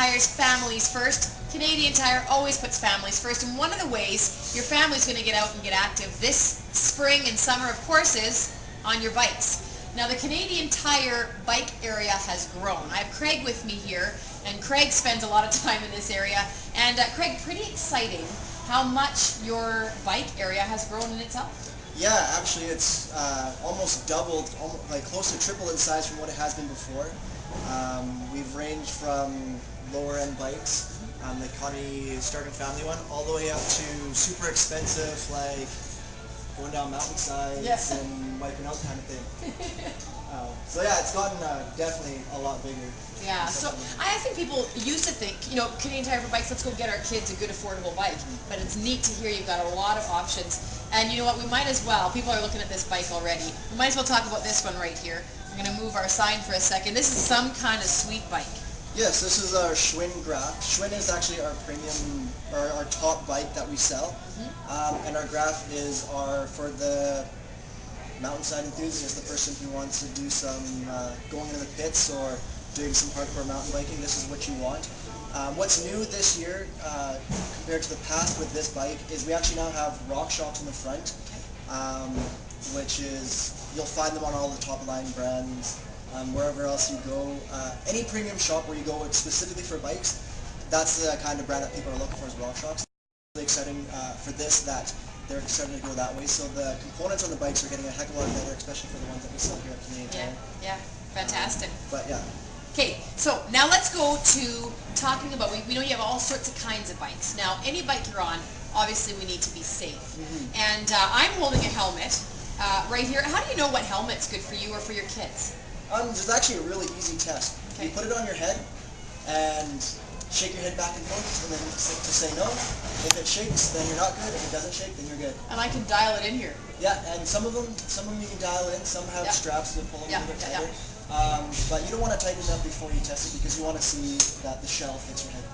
Tire's families first. Canadian Tire always puts families first, and one of the ways your family's going to get out and get active this spring and summer, of course, is on your bikes. Now, the Canadian Tire bike area has grown. I have Craig with me here, and Craig spends a lot of time in this area. And Craig, pretty exciting how much your bike area has grown in itself. Yeah, actually it's almost doubled, like close to triple in size from what it has been before. We've ranged from lower end bikes, the Connie Stark and Family one, all the way up to super expensive, like going down mountainsides and wiping out kind of thing. So yeah, it's gotten definitely a lot bigger. Yeah, so I think people used to think, you know, Canadian Tire for bikes, let's go get our kids a good affordable bike. But it's neat to hear you've got a lot of options. And you know what, we might as well, people are looking at this bike already, we might as well talk about this one right here. I'm going to move our sign for a second. This is some kind of sweet bike. Yes, this is our Schwinn Graph. Schwinn is actually our premium, or our top bike that we sell. And our Graph is for the mountainside enthusiast, the person who wants to do some going into the pits or doing some hardcore mountain biking. This is what you want. What's new this year compared to the past with this bike is we actually now have RockShox in the front, which is, you'll find them on all the top line brands, wherever else you go. Any premium shop where you go specifically for bikes, that's the kind of brand that people are looking for is RockShox. Really exciting for this that they're starting to go that way. So the components on the bikes are getting a heck of a lot better, especially for the ones that we sell here at Canadian Tire. Yeah, fantastic. But yeah. Okay, so now let's go to talking about, we know you have all sorts of kinds of bikes. Now, any bike you're on, obviously we need to be safe. And I'm holding a helmet right here. How do you know what helmet's good for you or for your kids? There's actually a really easy test. You put it on your head and shake your head back and forth, and then to say no. If it shakes, then you're not good. If it doesn't shake, then you're good. And I can dial it in here. Yeah, and some of them you can dial in. Some have straps to pull them a little bit tighter. But you don't want to tighten it up before you test it because you want to see that the shell fits your head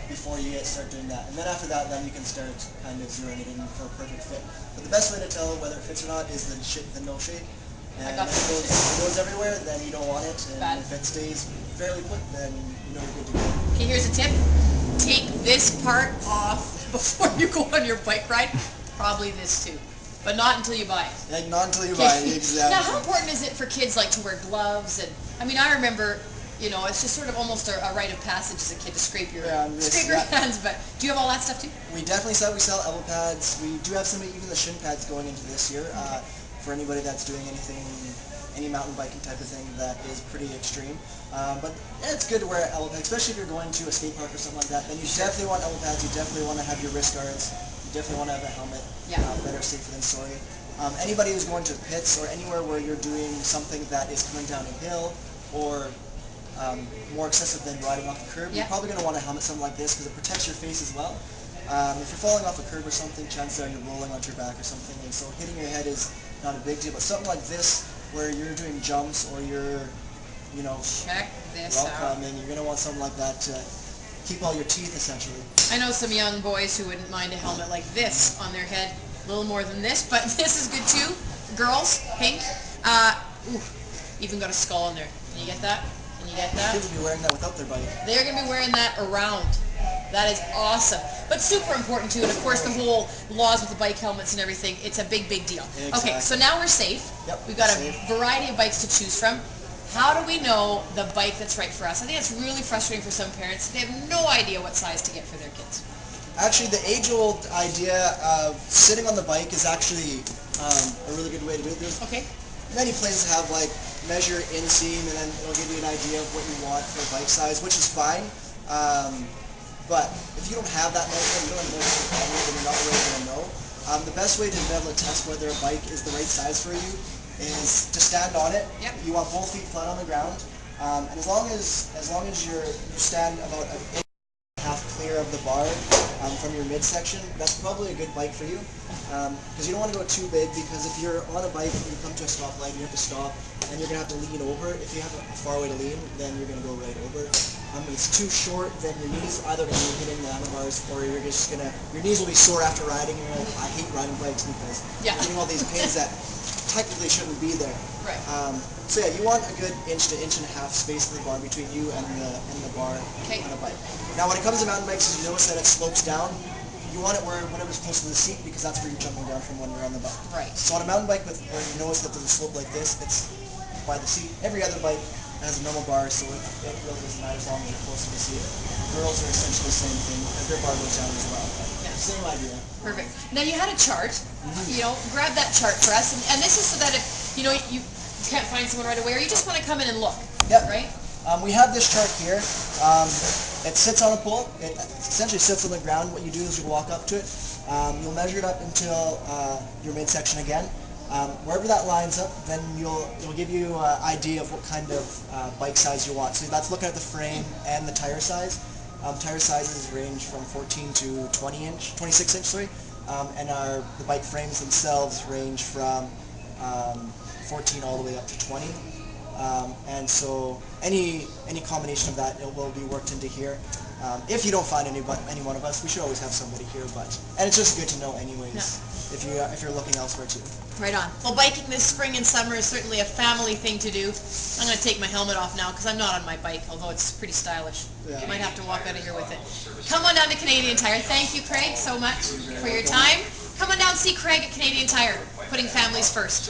before you start doing that. And then after that, then you can start kind of zeroing it in for a perfect fit. But the best way to tell whether it fits or not is the no shake. And if it goes everywhere, then you don't want it. And if it stays fairly put, then you know you're good to go. Okay, here's a tip. Take this part off before you go on your bike ride. Probably this too. But not until you buy it. Like, not until you buy it, exactly. Now, how important is it for kids like to wear gloves? And I mean, I remember, you know, it's just sort of almost a rite of passage as a kid to scrape your hands. But do you have all that stuff too? We definitely sell. We sell elbow pads. We do have some, even the shin pads going into this year. For anybody that's doing any mountain biking type of thing that is pretty extreme. But yeah, it's good to wear elbow pads, especially if you're going to a skate park or something like that. Then you definitely want elbow pads. You definitely want to have your wrist guards. You definitely want to have a helmet. Better safer than sorry. Anybody who's going to pits or anywhere where you're doing something that is coming down a hill or more excessive than riding off the curb, you're probably going to want a helmet, something like this, because it protects your face as well. If you're falling off a curb or something, chances are you're rolling onto your back or something, and so hitting your head is not a big deal. But something like this, where you're doing jumps or you're, you know, rock climbing, you're going to want something like that to keep all your teeth, essentially. I know some young boys who wouldn't mind a helmet like this on their head. A little more than this, but this is good too. Girls, pink. Even got a skull on there. Can you get that? Can you get that? Kids will be wearing that without their bike. They're going to be wearing that around. That is awesome. But super important too, and of course the whole laws with the bike helmets and everything, it's a big, big deal. Okay, so now we're safe. We've got a variety of bikes to choose from. How do we know the bike that's right for us? I think it's really frustrating for some parents. They have no idea what size to get for their kids. Actually, the age-old idea of sitting on the bike is actually a really good way to do it. Many places have like measure inseam, and then it'll give you an idea of what you want for bike size, which is fine. But if you don't have that measurement, you don't have measurement for then you're not really going to know. The best way to be able to test whether a bike is the right size for you is to stand on it. You want both feet flat on the ground, and as long as you stand about an inch and a half clear of the bar from your midsection, that's probably a good bike for you. Because you don't want to go too big, because if you're on a bike and you come to a stoplight, you have to stop, and you're going to have to lean over. If you have a far way to lean, then you're going to go right over. If it's too short, then your knees either going to be hitting the handlebars, or you're just going to, your knees will be sore after riding. You're like, I hate riding bikes because you're getting all these pains that technically shouldn't be there. Right. So yeah, you want a good inch to inch and a half space in the bar between you and the bar on a bike. Now when it comes to mountain bikes, you notice that it slopes down. You want it whenever it's close to the seat because that's where you're jumping down from when you're on the bike. Right. So on a mountain bike where you notice that there's a slope like this, it's by the seat. Every other bike has a normal bar, so it really doesn't matter as long as you're close to the seat. Girls are essentially the same thing. Their bar goes down as well. Yeah. Same idea. Perfect. Now you had a chart. You know, grab that chart for us, and this is so that if you know you can't find someone right away, or you just want to come in and look. Yep. Right. We have this chart here. It sits on a pole. It essentially sits on the ground. What you do is you walk up to it. You'll measure it up until your midsection again. Wherever that lines up, then it'll give you an idea of what kind of bike size you want. So that's looking at the frame and the tire size. Tire sizes range from 14 to 26 inch, sorry. And the bike frames themselves range from 14 all the way up to 20. And so any combination of that, it will be worked into here. If you don't find any one of us, we should always have somebody here. And it's just good to know anyways, if you're looking elsewhere too. Right on. Well, biking this spring and summer is certainly a family thing to do. I'm going to take my helmet off now because I'm not on my bike, although it's pretty stylish. Yeah. You might have to walk out of here with it. Come on down to Canadian Tire. Thank you, Craig, so much for your time. Come on down and see Craig at Canadian Tire, putting families first.